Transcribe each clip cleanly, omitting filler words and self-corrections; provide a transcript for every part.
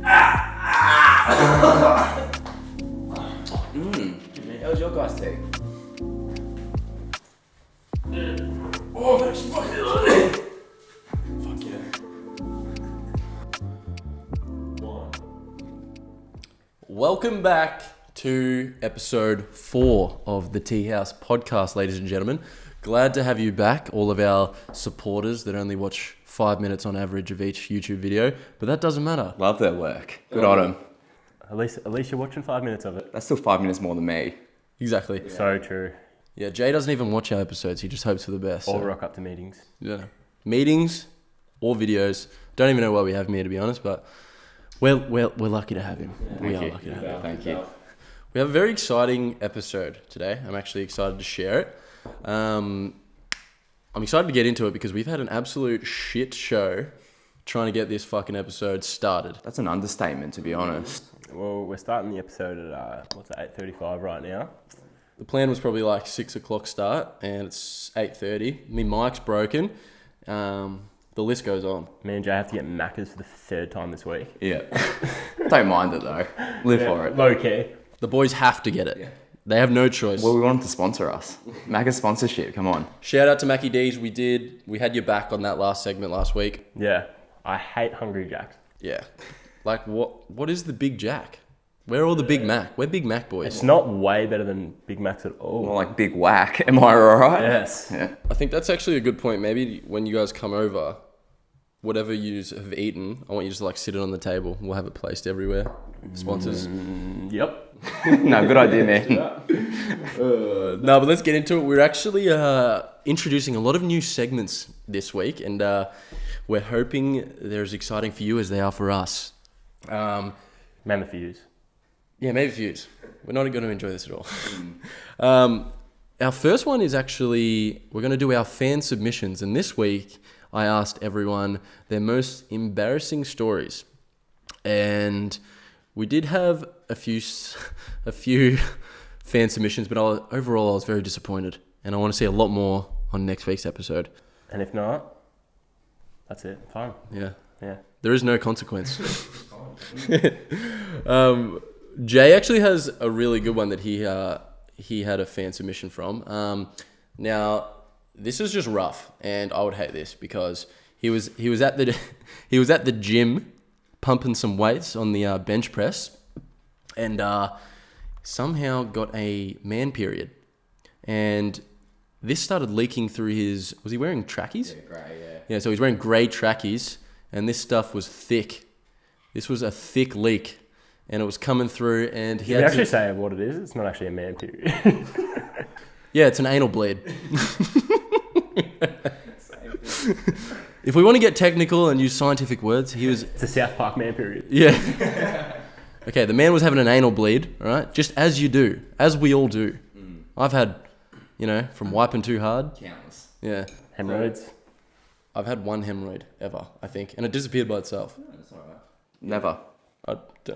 How was your guys' take? Oh, that's fucking fuck yeah. Welcome back to episode 4 of the Teahouse podcast, ladies and gentlemen. Glad to have you back, all of our supporters that only watch 5 minutes on average of each YouTube video, but that doesn't matter. Love their work. Good on them. At least you're watching 5 minutes of it. That's still 5 minutes more than me. Exactly. Yeah. So true. Yeah, Jay doesn't even watch our episodes, he just hopes for the best. Or rock up to meetings. Yeah. Meetings or videos. Don't even know why we have him here, to be honest, but we're lucky to have him. Yeah, we are you. lucky to have him. Thank you. We have a very exciting episode today. I'm actually excited to share it. I'm excited to get into it because we've had an absolute shit show trying to get this fucking episode started. That's an understatement, to be honest. Well, we're starting the episode at, 8:35 right now. The plan was probably like 6 o'clock start and it's 8:30. My mic's broken. The list goes on. Me and Jay have to get Maccas for the third time this week. Yeah. Don't mind it though. Live for it. Low key. The boys have to get it. Yeah. They have no choice. Well, we want them to sponsor us. Macca's sponsorship, come on. Shout out to Mackie D's. We had your back on that last segment last week. Yeah. I hate Hungry Jacks. Yeah. Like what is the Big Jack? Where are all the Big Mac? We're Big Mac boys. It's not way better than Big Macs at all. More like Big Whack. Am I right? Yes. Yeah. I think that's actually a good point. Maybe when you guys come over, whatever you have eaten, I want you just to like sit it on the table. We'll have it placed everywhere. Sponsors. Yep. No, good idea, man. No, but let's get into it. We're actually introducing a lot of new segments this week, and we're hoping they're as exciting for you as they are for us. Man, the fuse. Yeah, maybe views. We're not going to enjoy this at all. Our first one is actually, we're going to do our fan submissions. And this week, I asked everyone their most embarrassing stories. And we did have a few fan submissions, but overall I was very disappointed. And I want to see a lot more on next week's episode. And if not, that's it. Fine. Yeah. Yeah. There is no consequence. Jay actually has a really good one that he had a fan submission from. Now this is just rough, and I would hate this because he was at the gym pumping some weights on the bench press, and somehow got a man period, and this started leaking through his. Was he wearing trackies? Yeah, grey, yeah. Yeah, so he's wearing grey trackies, and this stuff was thick. This was a thick leak. And it was coming through, and he Did had you actually say what it is? It's not actually a man period. Yeah, it's an anal bleed. If we want to get technical and use scientific words, It's a South Park man period. Yeah. Okay, the man was having an anal bleed, all right? Just as you do, as we all do. I've had, from wiping too hard. Countless. Yeah. Hemorrhoids. I've had one hemorrhoid ever, I think, and it disappeared by itself. Yeah, that's all right. Never.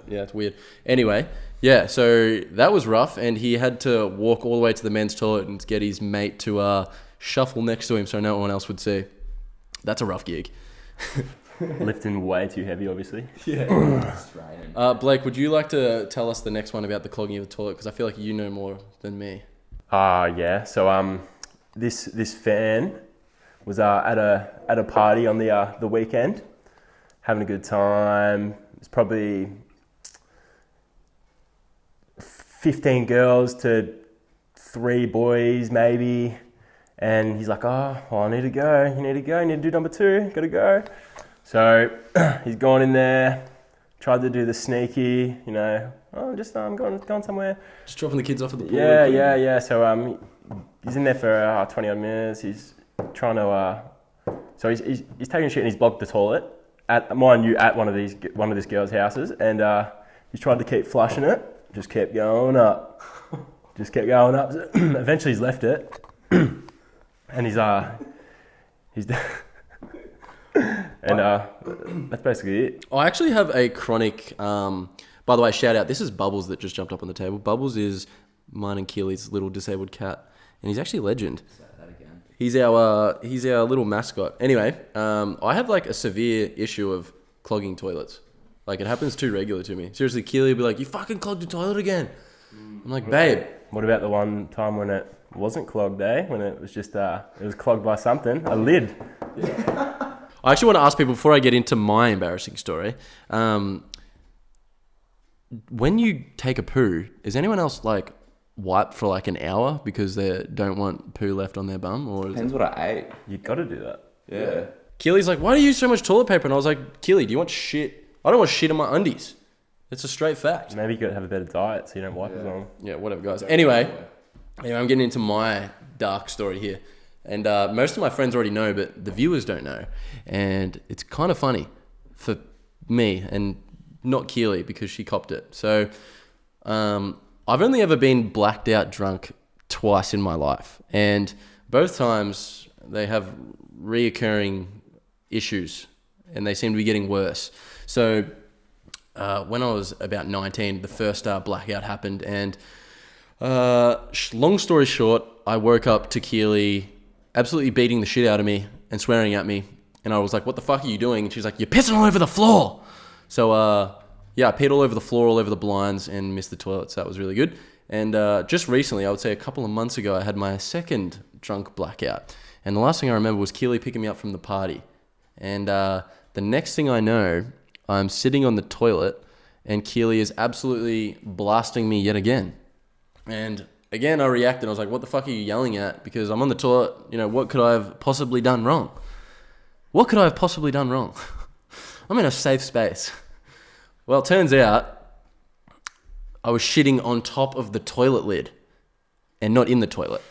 Yeah, it's weird. Anyway, yeah, so that was rough, and he had to walk all the way to the men's toilet and get his mate to shuffle next to him so no one else would see. That's a rough gig. Lifting way too heavy, obviously. Yeah. Blake, would you like to tell us the next one about the clogging of the toilet? Because I feel like you know more than me. Yeah. So this fan was at a party on the weekend, having a good time. It's probably 15 girls to 3 boys maybe, and he's like, "Oh, well, I need to go. You need to do number 2. Gotta go." So he's gone in there, tried to do the sneaky, I'm going somewhere. Just dropping the kids off at the pool. Yeah. So he's in there for 20 odd minutes. He's trying to so he's taking a shit and he's blocked the toilet. At one of this girls' houses, and he's tried to keep flushing it. Just kept going up. So eventually, he's left it, and he's and that's basically it. I actually have a chronic. By the way, shout out. This is Bubbles that just jumped up on the table. Bubbles is mine and Keely's little disabled cat, and he's actually a legend. He's our little mascot. Anyway, I have like a severe issue of clogging toilets. Like, it happens too regular to me. Seriously, Keely will be like, you fucking clogged your toilet again. I'm like, babe. What about the one time when it wasn't clogged, eh? When it was just, it was clogged by something, a lid. I actually want to ask people, before I get into my embarrassing story, when you take a poo, is anyone else, like, wipe for, like, an hour because they don't want poo left on their bum? Or Depends what I ate. You got to do that. Yeah. Keely's like, why do you use so much toilet paper? And I was like, Keely, do you want shit? I don't want shit in my undies. It's a straight fact. Maybe you got to have a better diet so you don't wipe as long. Yeah, whatever, guys. Anyway, I'm getting into my dark story here. And most of my friends already know, but the viewers don't know. And it's kind of funny for me and not Keely because she copped it. So I've only ever been blacked out drunk twice in my life. And both times they have reoccurring issues and they seem to be getting worse. So when I was about 19, the first blackout happened, and long story short, I woke up to Keely absolutely beating the shit out of me and swearing at me, and I was like, what the fuck are you doing? And she's like, you're pissing all over the floor. So yeah, I peed all over the floor, all over the blinds, and missed the toilet, so that was really good. And just recently, I would say a couple of months ago, I had my second drunk blackout, and the last thing I remember was Keely picking me up from the party, and the next thing I know, I'm sitting on the toilet and Keely is absolutely blasting me yet again. And again, I reacted. I was like, what the fuck are you yelling at? Because I'm on the toilet. You know, what could I have possibly done wrong? What could I have possibly done wrong? I'm in a safe space. Well, it turns out I was shitting on top of the toilet lid and not in the toilet.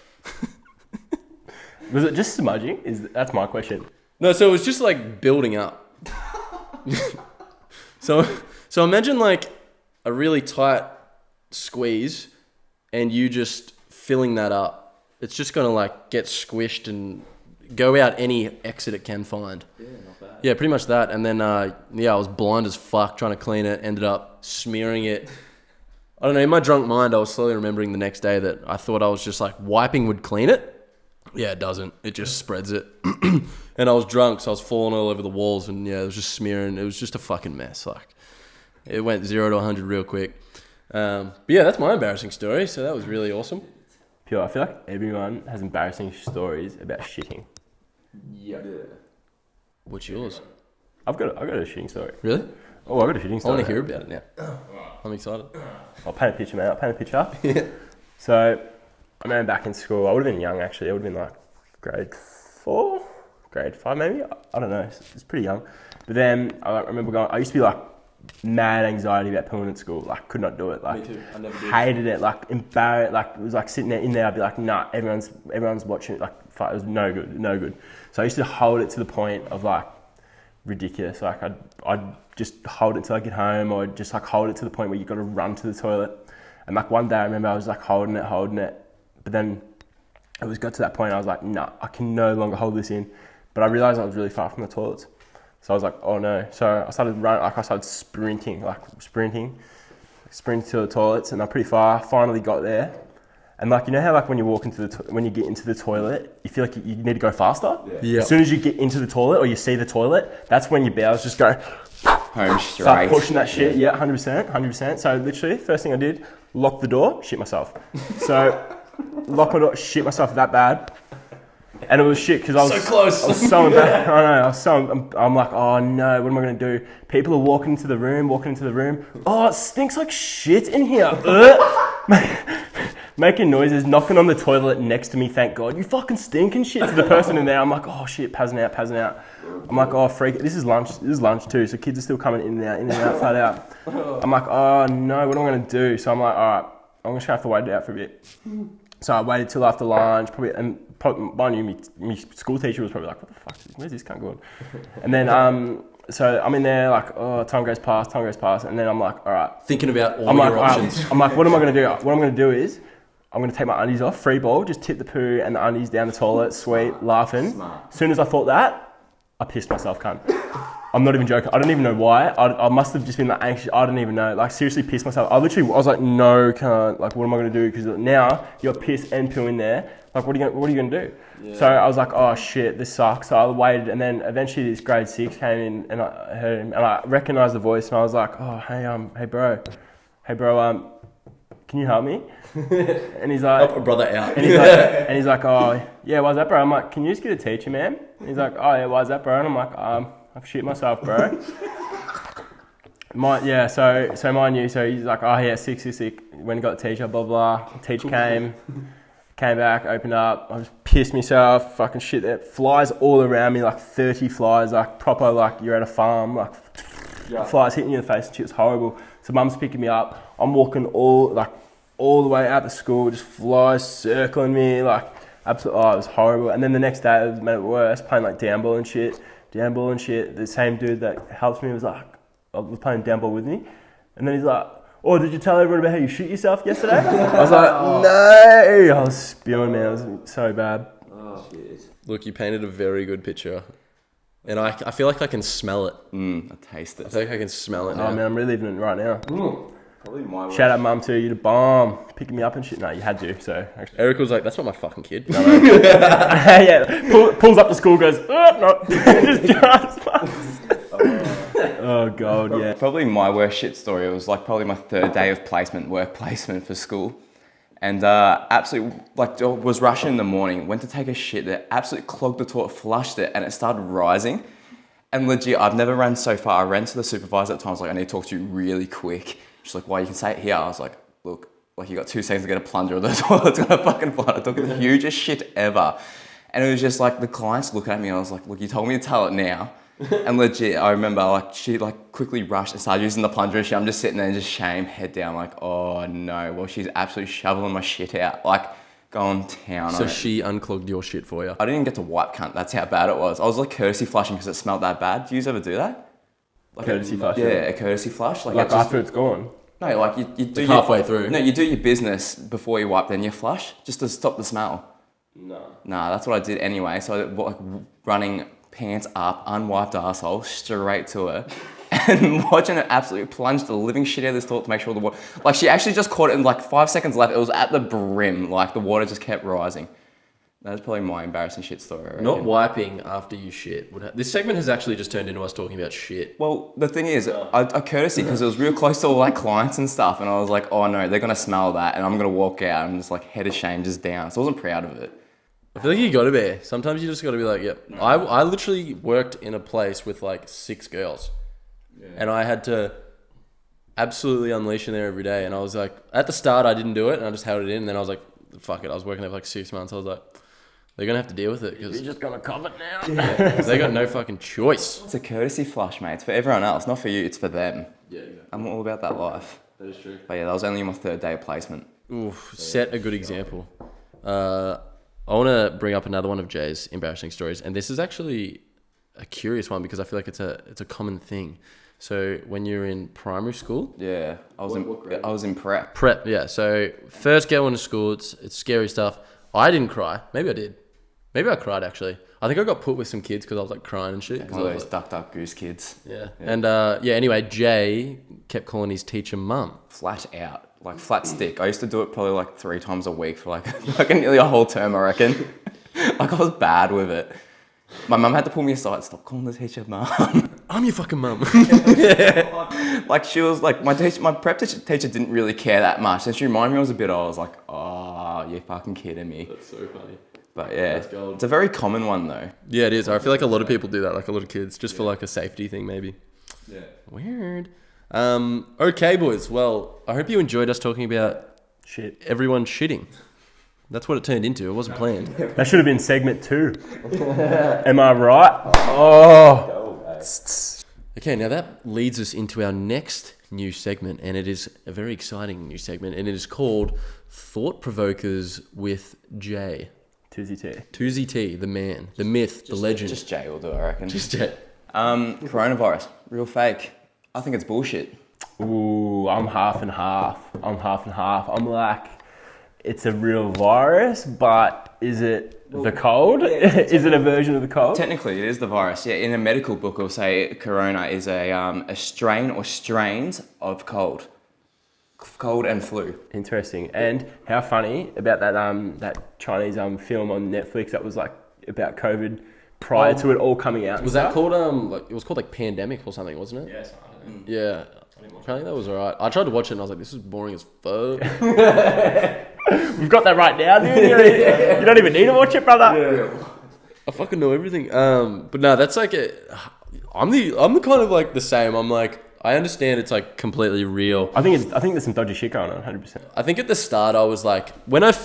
Was it just smudging? That's my question. No, so it was just like building up. So imagine like a really tight squeeze and you just filling that up. It's just going to like get squished and go out any exit it can find. Yeah, not bad. Yeah, pretty much that. And then, I was blind as fuck trying to clean it, ended up smearing it. I don't know, in my drunk mind, I was slowly remembering the next day that I thought I was just like wiping would clean it. Yeah, it doesn't. It just spreads it. And I was drunk, so I was falling all over the walls, and yeah, it was just smearing. It was just a fucking mess. Like, it went 0 to 100 real quick. But yeah, that's my embarrassing story. So that was really awesome. Pure, I feel like everyone has embarrassing stories about shitting. Yeah. What's yours? I've got a shitting story. Really? Oh, I've got a shitting I story. want to hear about it now. I'm excited. I'll paint a picture, mate. I'll paint a picture. Yeah. So, I remember back in school, I would have been young actually. I would have been like grade 4, grade 5 maybe. I don't know. It's pretty young. But then I remember I used to be like mad anxiety about pooing at school. Like, could not do it. Like, Me too. I never did. hated it. Like, embarrassed. Like, it was like sitting there in there. I'd be like, nah, everyone's watching it. Like, fuck, it was no good. So I used to hold it to the point of like ridiculous. Like, I'd just hold it till I get home, or just like hold it to the point where you got to run to the toilet. And like one day I remember I was like holding it, but then it got to that point I was like, nah, I can no longer hold this in. But I realized I was really far from the toilets. So I was like, oh no. So I started running, like I started sprinting to the toilets, and I'm pretty far. Finally got there. And like, you know how like when you walk into when you get into the toilet, you feel like you need to go faster? Yeah. As soon as you get into the toilet or you see the toilet, that's when your bowels just go Home straight. start pushing that shit. Yeah, 100%. So literally, first thing I did, lock the door, shit myself. So lock my door, shit myself that bad. And it was shit because I was so close. I was so embarrassed. I know. I'm like, oh no, what am I going to do? People are walking into the room. Oh, it stinks like shit in here. Making noises, knocking on the toilet next to me. Thank God, you fucking stink and shit to the person in there. I'm like, oh shit, passing out. I'm like, oh freak. This is lunch too. So kids are still coming in and out, flat out. I'm like, oh no, what am I going to do? So I'm like, all right, I'm just going to have to wait it out for a bit. So I waited till after lunch, probably mind you, my school teacher was probably like, what the fuck, where's this cunt going? And then, so I'm in there like, oh, time goes past, and then I'm like, all right. Thinking about all your options. I'm like, what am I going to do? What I'm going to do is, I'm going to take my undies off, free ball, just tip the poo and the undies down the toilet, sweet, laughing. Smart. As soon as I thought that, I pissed myself, cunt. I'm not even joking. I don't even know why. I must have just been like anxious. I don't even know. Like seriously pissed myself. I was like, no, can't. Like, what am I going to do? Because now you're piss and poo in there. Like, what are you going to do? Yeah. So I was like, oh shit, this sucks. So I waited, and then eventually this grade 6 came in, and I heard him, and I recognized the voice, and I was like, oh hey bro, can you help me? And he's like, help a brother out. And he's like, oh yeah, why's that, bro? I'm like, can you just get a teacher, man? And he's like, oh yeah, why's that, bro? And I'm like, I've shit myself, bro. So mind you, so he's like, oh yeah, sick. When he got the teacher, blah blah. Teacher came back, opened up. I just pissed myself, fucking shit. There flies all around me, like 30 flies, like proper, like you're at a farm, like flies hitting you in the face and shit. It's horrible. So mum's picking me up. I'm walking all the way out to school, just flies circling me, like absolutely. Oh, it was horrible. And then the next day, it made it worse, playing like down ball and shit. The same dude that helps me was playing down ball with me, and then he's like, oh, did you tell everyone about how you shit yourself yesterday? I was like, no. I was spewing, man. It was so bad. Oh, shit. Look, you painted a very good picture. And I feel like I can smell it. I taste it. I feel like I can smell it now. Oh, man, I'm reliving it right now. Probably my worst. Shout out, mum, too. You're the bomb. Picking me up and shit. No, you had to, so. Actually. Eric was like, that's not my fucking kid. Yeah, pulls up to school, goes, oh, no. Just oh, God, yeah. Probably my worst shit story. It was like probably my third day of work placement for school. And absolutely, like, was rushing in the morning, went to take a shit there, absolutely clogged the toilet, flushed it, and it started rising. And legit, I've never ran so far. I ran to the supervisor at times, like, I need to talk to you really quick. She's like, why, you can say it here. I was like, look, like, you got 2 seconds to get a plunger or the toilet's gonna fucking flood. I took the hugest shit ever. And it was just like, the clients looking at me, and I was like, look, you told me to tell it now. And legit, I remember, like, she, like, quickly rushed and started using the plunger and shit. I'm just sitting there and just shame, head down, like, oh no. Well, she's absolutely shoveling my shit out, like, going town on it. So she unclogged your shit for you? I didn't even get to wipe, cunt. That's how bad it was. I was like courtesy flushing because it smelled that bad. Do you ever do that? Like Courtesy flush? Yeah, a courtesy flush. Like after it's gone? No, like you do halfway through. No, you do your business before you wipe, then you flush, just to stop the smell. No. Nah, that's what I did anyway. So like running pants up, unwiped arsehole, straight to her. And watching it absolutely plunge the living shit out of this toilet to make sure the water... Like, she actually just caught it in like 5 seconds left. It was at the brim. Like, the water just kept rising. That's probably my embarrassing shit story, I reckon. Not wiping after you shit. This segment has actually just turned into us talking about shit. Well, the thing is, I courtesy because it was real close to all like clients and stuff. And I was like, oh no, they're going to smell that. And I'm going to walk out and just like head of shame just down. So I wasn't proud of it. I feel like you got to be. Sometimes you just got to be like, yep. No. I literally worked in a place with like 6 girls. Yeah. And I had to absolutely unleash in there every day. And I was like, at the start, I didn't do it. And I just held it in. And then I was like, fuck it. I was working there for like 6 months. I was like, they're going to have to deal with it. You're just going to cover it now. Yeah, they got no fucking choice. It's a courtesy flush, mate. It's for everyone else. Not for you. It's for them. Yeah, exactly. I'm all about that life. That is true. But yeah, that was only my 3rd day of placement. Oof, set a good example. I want to bring up another one of Jay's embarrassing stories. And this is actually a curious one because I feel like it's a common thing. So when you're in primary school... Yeah, I was in prep. Prep, yeah. So first get into school, it's scary stuff. I didn't cry. Maybe I did. Maybe I cried, actually. I think I got put with some kids because I was like crying and shit. Yeah, one of those duck goose kids. Yeah. And anyway, Jay kept calling his teacher mum. Flat out. Like flat stick. I used to do it probably like 3 times a week for like nearly a whole term, I reckon. Like I was bad with it. My mum had to pull me aside. Stop calling the teacher mum. I'm your fucking mum. Like she was like, my prep teacher didn't really care that much. And she reminded me I was a bit old. I was like, oh, you're fucking kidding me. That's so funny. But yeah, it's a very common one though. Yeah, it is. I feel like a lot of people do that, like a lot of kids, just for like a safety thing maybe. Yeah. Weird. Okay, boys. Well, I hope you enjoyed us talking about shit. Everyone shitting. That's what it turned into. It wasn't planned. That should have been segment 2. Am I right? Oh. Okay, now that leads us into our next new segment, and it is a very exciting new segment, and it is called Thought Provokers with Jay. Toozy T, the man, the myth, the legend. Just Jay will do it, I reckon. Just Jay. Coronavirus, real fake. I think it's bullshit. Ooh, I'm half and half. I'm like, it's a real virus, but is it the cold? Is it a version of the cold? Technically, it is the virus. Yeah, in a medical book, it'll say corona is a strain or strains of cold and flu. Interesting. And how funny about that Chinese film on Netflix that was like about COVID prior to it all coming out. Was that called it was called like Pandemic or something, wasn't it? Yes. Yeah. I think that was alright. I tried to watch it and I was like, this is boring as fuck. We've got that right now, dude. You don't even need to watch it, brother. Yeah. I fucking know everything. But no, that's like I'm the kind of like the same. I'm like, I understand it's like completely real. I think there's some dodgy shit going on, 100%. I think at the start I was like, when like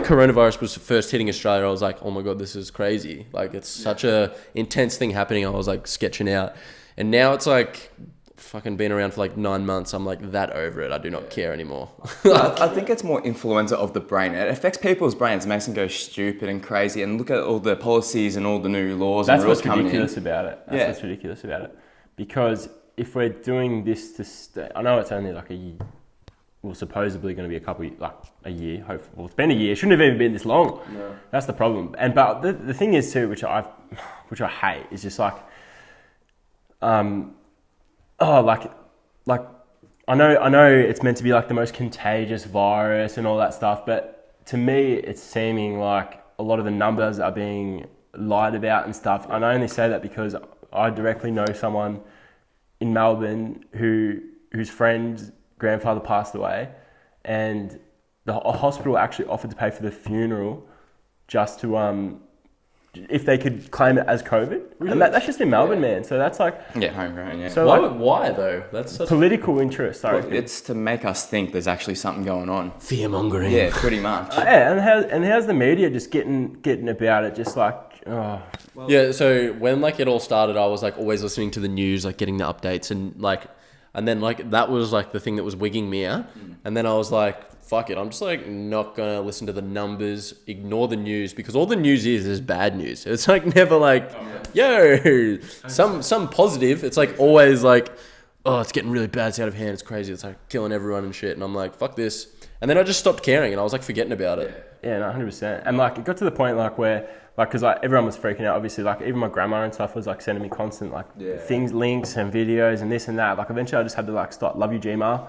coronavirus was first hitting Australia, I was like, oh my god, this is crazy. Like it's such a intense thing happening. I was like sketching out, and now it's like fucking been around for like 9 months. I'm like that over it. I do not care anymore. I think it's more influenza of the brain. It affects people's brains, makes them go stupid and crazy. And look at all the policies and all the new laws and rules coming in. That's what's ridiculous about it. Because if we're doing this to stay, I know it's only like a year. Well, supposedly going to be a year. Hopefully, well, it's been a year. It shouldn't have even been this long. No. That's the problem. But the thing is too, which I hate, is just like, like I know it's meant to be like the most contagious virus and all that stuff, but to me, it's seeming like a lot of the numbers are being lied about and stuff. And I only say that because I directly know someone in Melbourne whose friend's grandfather passed away, and the hospital actually offered to pay for the funeral just to if they could claim it as COVID. Really? And that's just in Melbourne, man. So that's like homegrown. Yeah. So why though? That's such political interest. Well, it's to make us think there's actually something going on. Fear mongering. Yeah, pretty much. And how's the media just getting about it? Just like. Oh. Well, yeah, so when like it all started, I was like always listening to the news, like getting the updates, and then like that was like the thing that was wigging me out. And then I was like, fuck it, I'm just like not gonna listen to the numbers, ignore the news, because all the news is bad news. It's like never like, yo, some positive. It's like always like, oh, it's getting really bad, it's out of hand, it's crazy, it's like killing everyone and shit. And I'm like, fuck this. And then I just stopped caring and I was like forgetting about it. Yeah, no, 100%. And like it got to the point like where like, because like everyone was freaking out, obviously, like even my grandma and stuff was like sending me constant like things, links and videos and this and that. Like eventually I just had to like stop, love you Gmail,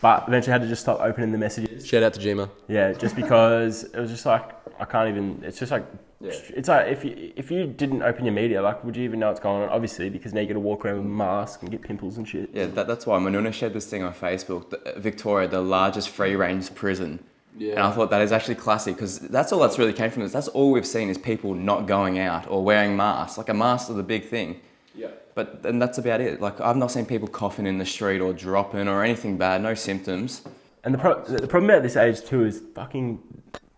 but eventually I had to just stop opening the messages. Shout out to Gmail. Yeah, just because it was just like, I can't even, it's just like, it's like if you didn't open your media, like would you even know what's going on? Obviously, because now you got to walk around with a mask and get pimples and shit. Yeah, that's why Manuna shared this thing on Facebook, Victoria, the largest free-range prison. Yeah. And I thought that is actually classic because that's all that's really came from this. That's all we've seen is people not going out or wearing masks. Like a mask is the big thing. Yeah. But then that's about it. Like I've not seen people coughing in the street or dropping or anything bad. No symptoms. And the problem about this age too is fucking,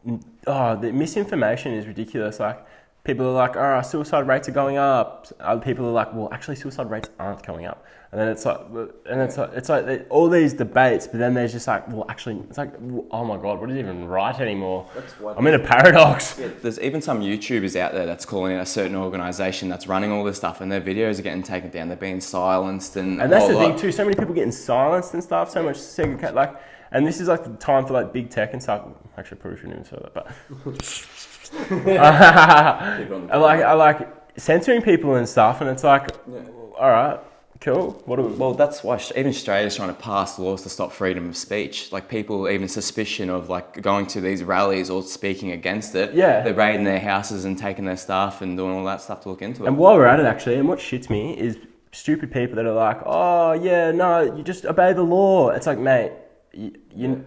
the misinformation is ridiculous. Like people are like, oh, suicide rates are going up. Other people are like, well, actually suicide rates aren't going up. And then it's like all these debates, but then there's just like, well, actually, it's like, oh my God, what is even right anymore? I'm in a paradox. Yeah, there's even some YouTubers out there that's calling out a certain organisation that's running all this stuff, and their videos are getting taken down. They're being silenced, and that's the thing too. So many people getting silenced and stuff. So much segregation, like, and this is like the time for like big tech and stuff. Actually, I probably shouldn't even say that, but I like censoring people and stuff, and it's like, all right. Cool. Well, that's why even Australia's trying to pass laws to stop freedom of speech. Like people, even suspicion of like going to these rallies or speaking against it. Yeah. They're raiding their houses and taking their stuff and doing all that stuff to look into it. And while we're at it, actually, and what shits me is stupid people that are like, oh yeah, no, you just obey the law. It's like, mate,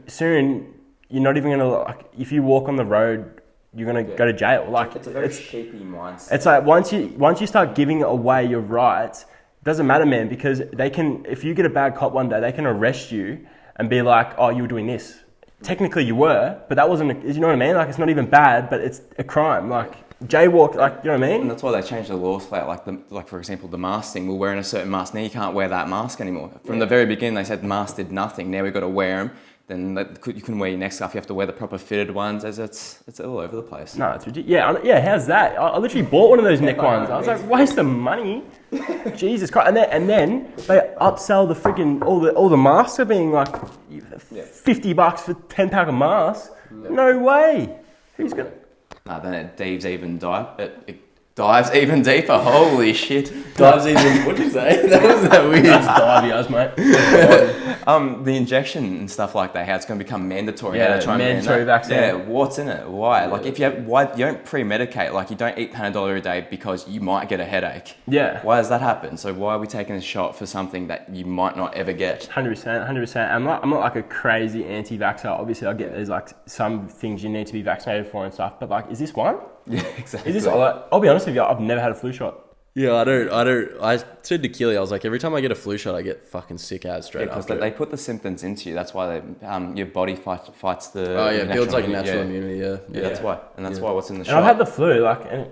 soon you're not even gonna like if you walk on the road. You're gonna go to jail. Like it's a very sheepy mindset. It's like once you start giving away your rights. Doesn't matter, man, because they can, if you get a bad cop one day, they can arrest you and be like, oh, you were doing this. Technically you were, but that wasn't, you know what I mean? Like, it's not even bad, but it's a crime. Like, jaywalk, like, you know what I mean? And that's why they changed the laws for that. Like for example, the mask thing. We're wearing a certain mask. Now you can't wear that mask anymore. From the very beginning, they said masks did nothing. Now we've got to wear them. Then you couldn't wear your neck scarf. You have to wear the proper fitted ones. It's all over the place. No, it's ridiculous. Yeah, how's that? I literally bought one of those neck ones. I was like, waste of money. Jesus Christ. And then they upsell the freaking, all the masks are being like $50 for 10 pack of masks. No way. Who's gonna? Then it dives even it dives even deeper. Holy shit. Dives even. What'd you say? That was that weird. It's dive, mate. The injection and stuff like that, how it's going to become mandatory. Yeah, how to try and mandatory vaccine. Yeah, what's in it? Why? Like, if you don't pre-medicate, like, you don't eat Panadol every day because you might get a headache. Yeah. Why does that happen? So why are we taking a shot for something that you might not ever get? 100%. I'm not like a crazy anti-vaxxer. Obviously, I get there's like some things you need to be vaccinated for and stuff. But like, is this one? Yeah, exactly. Is this? Like, I'll be honest with you. I've never had a flu shot. Yeah, I don't. I said to Keely, I was like, every time I get a flu shot, I get fucking sick ass straight because after. they put the symptoms into you. That's why your body fights the. Oh yeah, builds like immunity. natural immunity. Yeah, that's why, and that's why what's in the And shot. I've had the flu, like, and it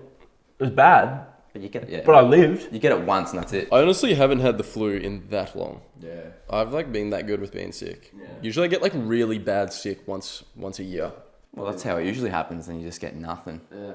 was bad, but you get it. Yeah. but I lived. You get it once, and that's it. I honestly haven't had the flu in that long. Yeah. I've like been that good with being sick. Yeah. Usually I get like really bad sick once a year. Well, that's how it usually happens, and you just get nothing. Yeah.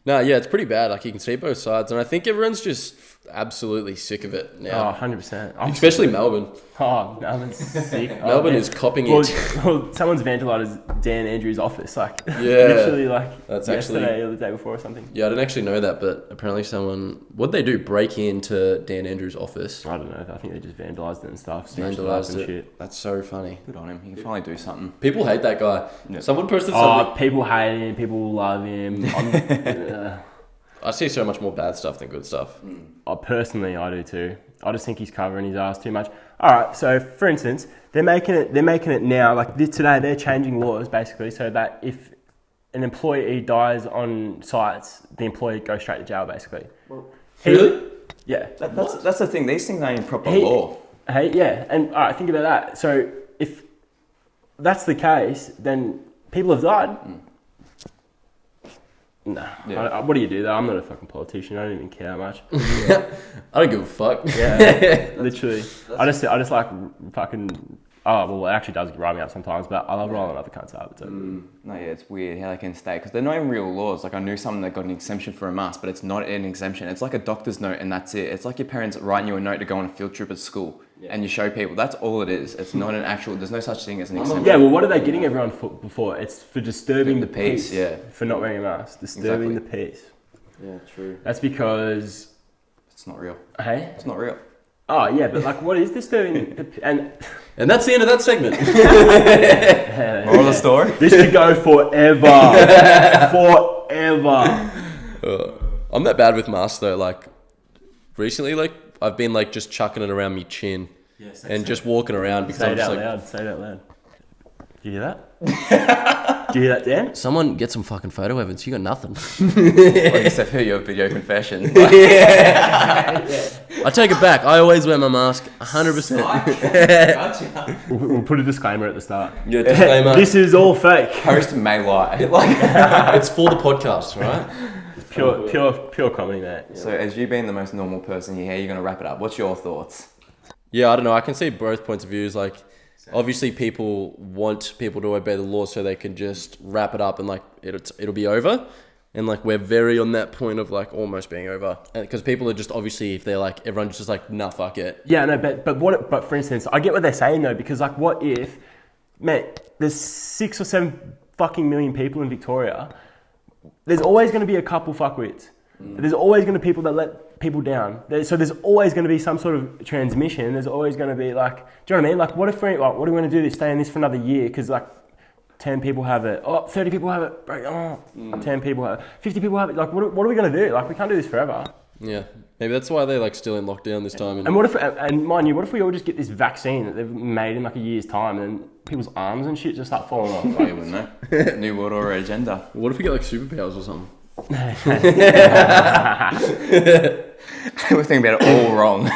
No, yeah, it's pretty bad. Like, you can see both sides, and I think everyone's just absolutely sick of it now. Oh, 100%. Especially Melbourne. Oh, Melbourne's sick. Melbourne is copping well, it. well, someone's vandalised Dan Andrews' office, like, Yeah. literally, like, That's yesterday or the day before or something. Yeah, I didn't actually know that, but apparently what'd they do? Break into Dan Andrews' office? I don't know. I think they just vandalised it and stuff. Vandalised and it. shit. That's so funny. Good on him. He can finally do something. People hate that guy. Yeah. Someone posted something. Oh, people hate him. People love him. I see so much more bad stuff than good stuff. Personally, I do too. I just think he's covering his ass too much. All right, so for instance, they're making it now. Like today, they're changing laws basically so that if an employee dies on sites, the employee goes straight to jail basically. Really? Yeah. That's the thing. These things aren't in proper law. Hey, yeah, and all right, think about that. So if that's the case, then people have died. No. Yeah. What do you do though? I'm not a fucking politician. I don't even care that much. I don't give a fuck. Yeah, literally. I just like fucking. Oh well, it actually does rile me up sometimes, but I love rolling other cunts up. So. No, yeah, it's weird how they can stay because they're not even real laws. Like I knew someone that got an exemption for a mask, but it's not an exemption. It's like a doctor's note, and that's it. It's like your parents writing you a note to go on a field trip at school, and you show people. That's all it is. It's not an actual. There's no such thing as an exemption. Yeah, well, what are they getting everyone for? It's for disturbing the peace. Yeah. For not wearing a mask, disturbing the peace. Yeah, true. That's because It's not real. Hey. It's not real. Oh yeah, but like, what is disturbing? And that's the end of that segment. Moral of the story? This could go forever. Forever. I'm that bad with masks though. Like recently, like I've been like just chucking it around my chin and just walking around because Say I'm it just out like. loud. Say it out loud. Do you hear that? Do you hear that, Dan? Someone get some fucking photo evidence. You got nothing. Except for your video confession. I take it back. I always wear my mask 100%. We'll put a disclaimer at the start. Yeah, disclaimer. This is all fake. Host may lie. It's for the podcast, right? Pure comedy, mate. So as you being the most normal person here, you're going to wrap it up. What's your thoughts? Yeah, I don't know. I can see both points of views. Like, obviously, people want people to obey the law so they can just wrap it up and like it'll be over. And like we're very on that point of like almost being over, because people are just obviously if they're like everyone's just like nah, fuck it. Yeah, no, but for instance, I get what they're saying though, because like what if, man, there's 6 or 7 fucking million people in Victoria. There's always going to be a couple fuckwits. There's always going to be people that let people down. So there's always going to be some sort of transmission. There's always going to be like, do you know what I mean? Like what if what are we going to do to stay in this for another year? Because like 10 people have it. Oh, 30 people have it. 10 people have it. 50 people have it. Like, what are we going to do? Like, we can't do this forever. Yeah, maybe that's why they're like still in lockdown this time. And what if, and mind you, what if we all just get this vaccine that they've made in like a year's time and then people's arms and shit just start falling off? Oh, you wouldn't know. New World Order agenda. What if we get like superpowers or something? We're thinking about it all wrong.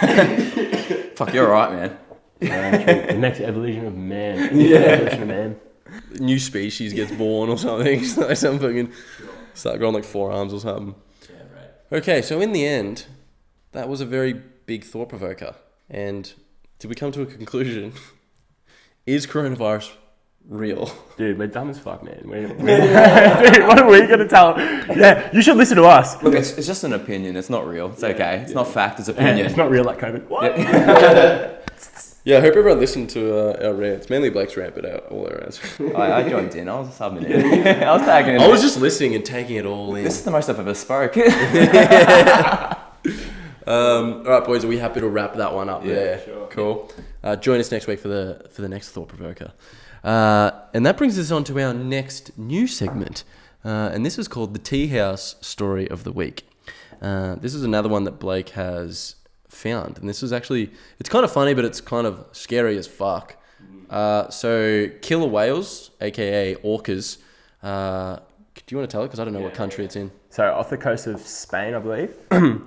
Fuck, you're right, man. The next evolution of man. Evolution of man. New species gets born or something. Like some fucking start growing like 4 arms or something. Yeah, right. Okay, so in the end, that was a very big thought provoker. And did we come to a conclusion? Is coronavirus real? Dude, we're dumb as fuck, man. Dude, what are we going to tell? Yeah, you should listen to us. Look, it's just an opinion. It's not real. It's okay. It's not fact. It's opinion. It's not real like COVID. What? Yeah, Yeah, I hope everyone listened to our rants. Mainly Blake's rant, but all our rants. I joined in. I was subbing in. I was tagging in. I was just listening and taking it all in. This is the most I've ever spoke. All right, boys, are we happy to wrap that one up there? Sure. Cool. Join us next week for the next Thought Provoker. And that brings us on to our next new segment. And this is called the Teahouse Story of the Week. This is another one that Blake has found. And this is actually, it's kind of funny, but it's kind of scary as fuck. So killer whales, aka orcas. Do you want to tell it? Because I don't know what country it's in. So off the coast of Spain, I believe. Well,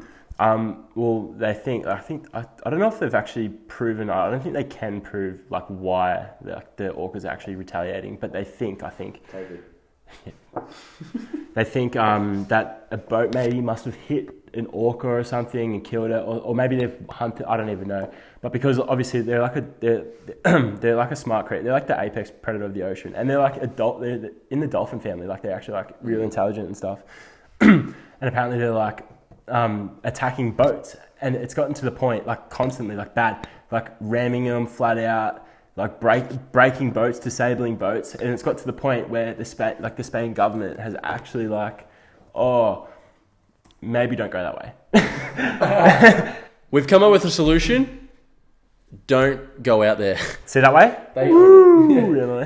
I don't know if they've actually proven. I don't think they can prove like why the orcas are actually retaliating, but I think. They think that a boat maybe must have hit an orca or something and killed it, or maybe they've hunted. I don't even know. But because obviously they're like a smart creature. They're like the apex predator of the ocean, and they're like they're in the dolphin family. Like they're actually like really intelligent and stuff. And apparently they're like attacking boats, and it's gotten to the point like constantly like bad, like ramming them flat out. Like breaking boats, disabling boats, and it's got to the point where the Spain government has actually like, oh, maybe don't go that way. We've come up with a solution. Don't go out there. See that way? Really?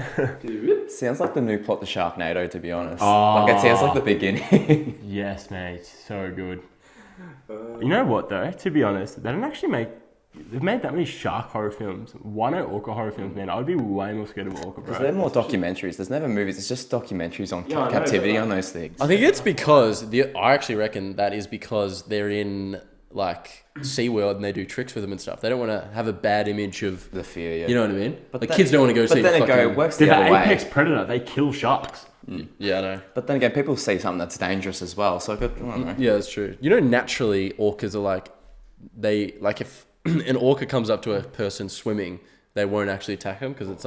Sounds like the new plot to Sharknado, to be honest. Oh. Like it sounds like the beginning. Yes, mate. So good. You know what though? To be honest, they don't actually make. They've made that many shark horror films. Why no orca horror films, man? I would be way more scared of an orca, bro. Because they're more documentaries. There's never movies. It's just documentaries on Yeah, I know, captivity but, on those things. I think it's because I actually reckon that is because they're in like SeaWorld and they do tricks with them and stuff. They don't want to have a bad image of The fear, yeah. You know what I mean? But like then- kids don't want to go see. But then fucking, it works They're the the other apex way. predator. They kill sharks. Yeah, I know. But then again, people see something that's dangerous as well. So I don't know. Yeah, that's true. You know, naturally, orcas are like, if an orca comes up to a person swimming, they won't actually attack them because it's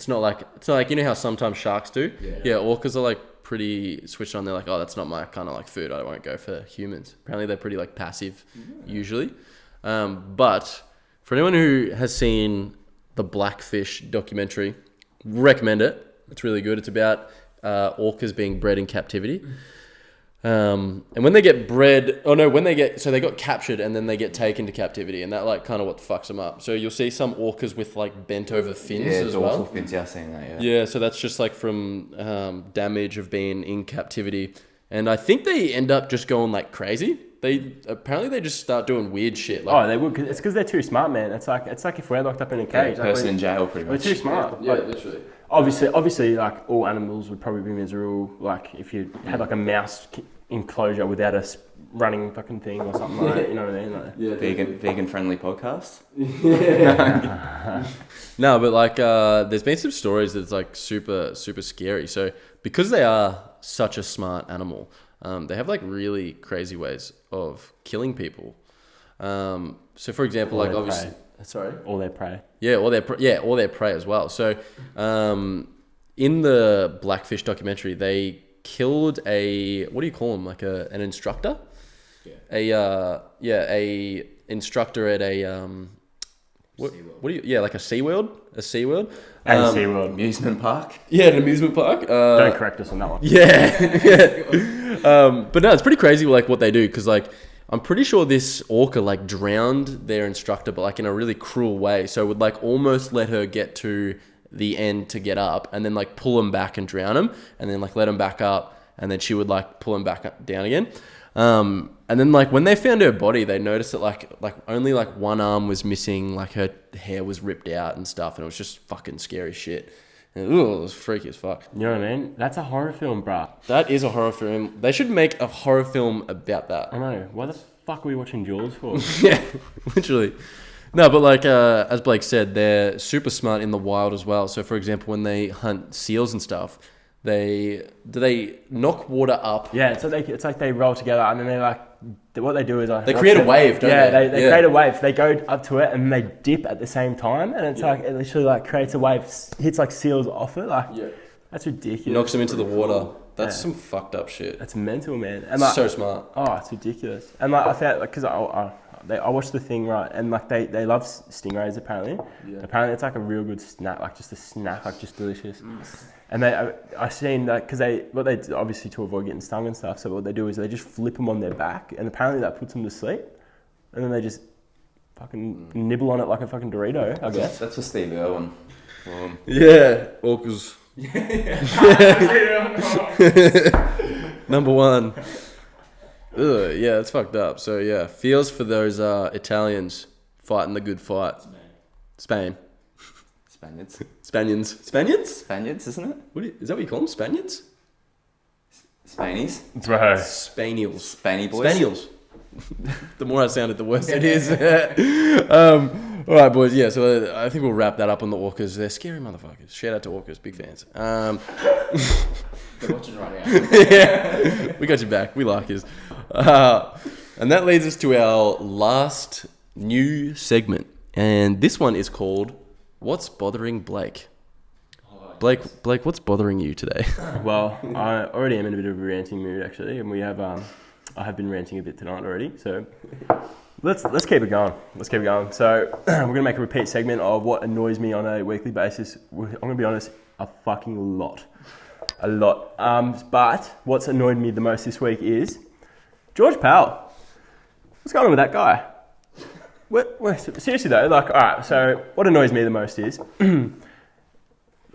not like you know how sometimes sharks do. Yeah, orcas are like pretty switched on. They're like, oh, that's not my kind of like food. I won't go for humans. Apparently, they're pretty like passive usually. But for anyone who has seen the Blackfish documentary, recommend it. It's really good. It's about orcas being bred in captivity. And when they get bred, so they got captured and then they get taken to captivity, and that like kind of what fucks them up. So you'll see some orcas with like bent over fins as dorsal well. fins, yeah, I've seen that, Yeah, so that's just like from damage of being in captivity. And I think they end up just going like crazy. They just start doing weird shit. Like, Oh, they would. It's because they're too smart, man. It's like if we're locked up in a cage. Like, person in jail, pretty we're much. too smart. yeah, Like, literally. obviously, like all animals would probably be miserable. Like if you had like a mouse enclosure without a running fucking thing or something like that. You know what I mean? Like, Yeah, Vegan friendly podcast. No, but like there's been some stories that's like super, super scary. So because they are such a smart animal, they have like really crazy ways of killing people. So for example, Or like their obviously, prey. sorry, all their prey. yeah, or their prey as well. So in the Blackfish documentary, they killed what do you call them? Like an instructor? Yeah. A instructor at a what do you like a SeaWorld? A SeaWorld? And SeaWorld. Amusement park. Yeah, an amusement park. Don't correct us on that one. Yeah. But no, it's pretty crazy like what they do because like I'm pretty sure this orca like drowned their instructor, but like in a really cruel way. So it would like almost let her get to the end to get up and then like pull him back and drown him and then like let him back up and then she would like pull him back up, down again. And then like when they found her body, they noticed that like only like one arm was missing, like her hair was ripped out and stuff, and it was just fucking scary shit. And, it was freaky as fuck. You know what I mean? That's a horror film, bruh. That is a horror film. They should make a horror film about that. I know. Why the fuck are we watching Jaws for? Yeah, literally. No, but like as Blake said, they're super smart in the wild as well. So for example, when they hunt seals and stuff, they knock water up. Yeah, it's like they roll together and then what they do is they create a wave, don't they? They create a wave. They go up to it and they dip at the same time, and it's like it literally like creates a wave, hits like seals off it. Like that's ridiculous. Knocks them into the water. That's some fucked up shit. That's mental, man. And like, So smart. Oh, it's ridiculous. And like I found because I watched the thing, right, and like they love stingrays apparently. Yeah. Apparently it's like a real good snack, like just a snack, like just delicious. And I seen that because they obviously to avoid getting stung and stuff. So what they do is they just flip them on their back, and apparently that puts them to sleep. And then they just fucking nibble on it like a fucking Dorito, I guess. That's for Steve Irwin. Yeah, Orcas. Number one. Ugh, yeah, that's fucked up. So yeah, feels for those Italians fighting the good fight. Spain. Spaniards. Spaniards. Spaniards? Spaniards, isn't it? Is that what you call them? Spaniards? Spanies. Bro. Spaniels. Spanny boys. Spaniels. The more I sound it, the worse it is. All right, boys. Yeah, so I think we'll wrap that up on the Orcas. They're scary motherfuckers. Shout out to Orcas, big fans. They're watching right now. Yeah, we got you back. We like yous. And that leads us to our last new segment, and this one is called "What's Bothering Blake." Blake, what's bothering you today? Well, I already am in a bit of a ranting mood actually, and we have I have been ranting a bit tonight already. So let's keep it going. Let's keep it going. So we're gonna make a repeat segment of what annoys me on a weekly basis. I'm gonna be honest, a fucking lot. A lot. But what's annoyed me the most this week is George Pell. What's going on with that guy? Seriously though, like, alright, so what annoys me the most is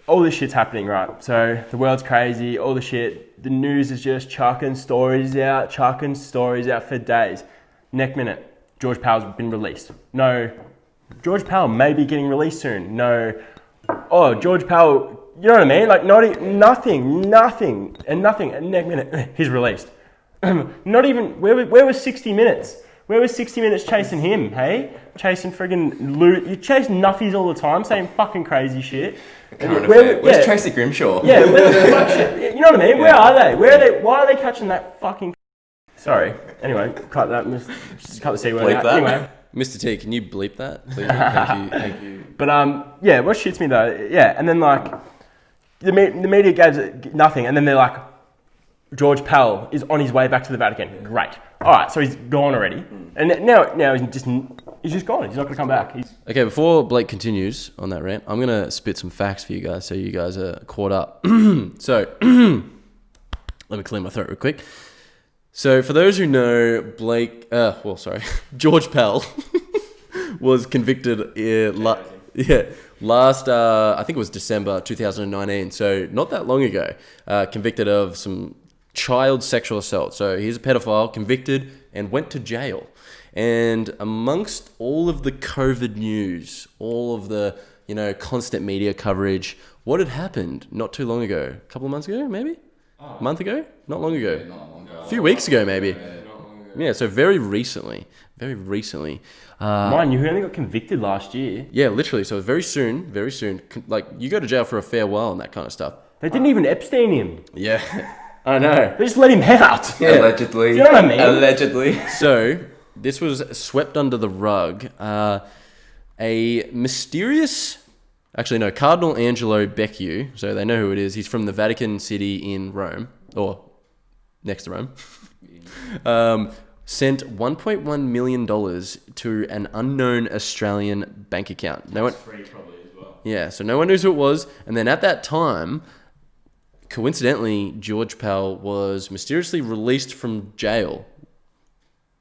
all this shit's happening, right? So the world's crazy, all the shit. The news is just chucking stories out for days. Next minute, George Pell's been released. No, George Pell may be getting released soon. No, oh, George Pell, you know what I mean? Like, nothing. And next minute, he's released. Not even, where was 60 Minutes? Where was 60 Minutes chasing him, hey? Chasing friggin' loot. You chase nuffies all the time, saying fucking crazy shit. Where's Tracy Grimshaw? Yeah, where the fuck shit? You know what I mean? Where are they? Why are they catching that fucking... Sorry. Anyway, cut that. Just cut the C word Bleep out. that. Anyway. Mr. T, can you bleep that, please? Thank you. But yeah, what shits me though, yeah, and then like the media gave nothing, and then they're like, George Pell is on his way back to the Vatican. Great. All right, so he's gone already, and now he's just gone. He's not going to come back. Okay, before Blake continues on that rant, I'm going to spit some facts for you guys so you guys are caught up. So, let me clear my throat real quick. So, for those who know, George Pell was convicted last, I think it was December 2019, so not that long ago, convicted of some child sexual assault. So he's a pedophile, convicted, and went to jail. And amongst all of the COVID news, all of the, constant media coverage, what had happened not too long ago? A couple of months ago, maybe? A month ago? Not long ago. A few weeks ago, maybe. Yeah, so very recently. Mine, you only got convicted last year. Yeah, literally. So very soon. Like, you go to jail for a fair while and that kind of stuff. They didn't even Epstein him. Yeah, I know. They just let him out. Yeah. Allegedly. Do you know what I mean? Allegedly. So, this was swept under the rug. A mysterious... Actually, no, Cardinal Angelo Becciu, so they know who it is. He's from the Vatican City in Rome, or next to Rome. Sent $1.1 million to an unknown Australian bank account. No one, free probably as well. Yeah, so no one knows who it was. And then at that time, coincidentally, George Pell was mysteriously released from jail.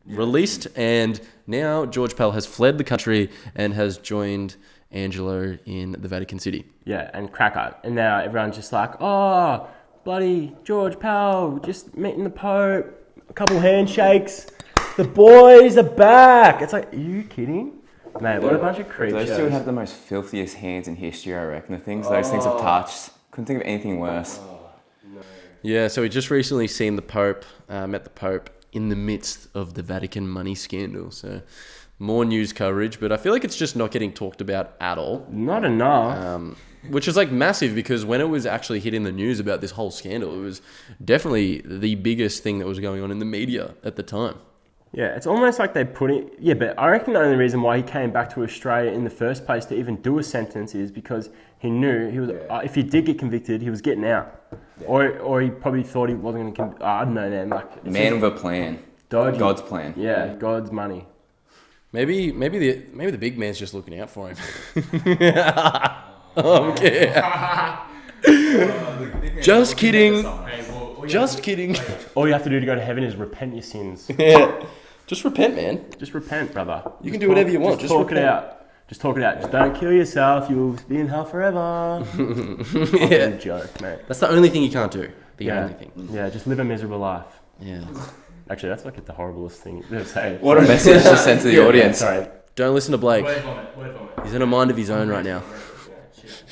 Released, and now George Pell has fled the country and has joined Angelo in the Vatican City. Yeah, and cracker. And now everyone's just like, oh, bloody George Pell, just meeting the Pope, a couple handshakes. The boys are back. It's like, are you kidding? Mate, what a bunch of creeps. Those two would have the most filthiest hands in history, I reckon. Those things have touched. Couldn't think of anything worse. No. Yeah, so we just recently seen the Pope, met the Pope in the midst of the Vatican money scandal. So more news coverage, but I feel like it's just not getting talked about at all. Not enough. Which is like massive, because when it was actually hitting the news about this whole scandal, it was definitely the biggest thing that was going on in the media at the time. Yeah, it's almost like they put it... Yeah, but I reckon the only reason why he came back to Australia in the first place to even do a sentence is because he knew he was if he did get convicted, he was getting out. Yeah. Or he probably thought he wasn't going to... I don't know, man. Like, Man with a plan. Dodgy. God's plan. Yeah, God's money. Maybe the big man's just looking out for him. Okay. Just kidding. Just kidding. All you have to do to go to heaven is repent your sins. Yeah. Just repent, man. Just repent, brother. You can do whatever you want. Just talk it out. Just talk it out. Just don't kill yourself. You'll be in hell forever. Yeah. Joke, mate. That's the only thing you can't do. The only thing. Yeah, just live a miserable life. Yeah. Actually, that's like the horriblest thing to say. What a message to send to the audience. Sorry. Don't listen to Blake. Word vomit. He's in a mind of his own right now.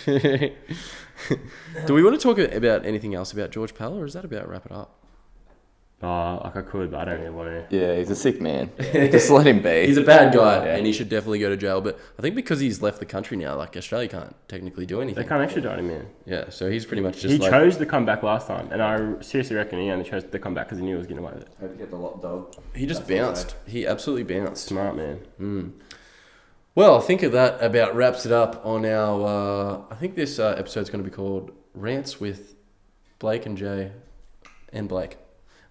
Do we want to talk about anything else about George Pell, or is that about wrap it up? Like I could, but I don't really want to. Yeah, he's a sick man. Just let him be. He's a bad guy, Yeah. and he should definitely go to jail. But I think because he's left the country now, like Australia can't technically do anything. They can't extradite him, man. Yeah, so he's pretty much just He like... chose to come back last time, and I seriously reckon he only chose to come back because he knew he was getting away with it. Hope you get the lot, dog. He just bounced. He absolutely bounced. Smart, man. Well, I think that about wraps it up on our... I think this episode's going to be called Rants with Blake and Jay and Blake.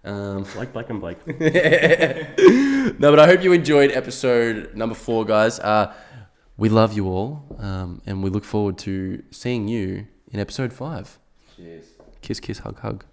Blake and Blake. No, but I hope you enjoyed episode number 4, guys. We love you all, and we look forward to seeing you in episode 5. Cheers. Kiss, kiss, hug, hug.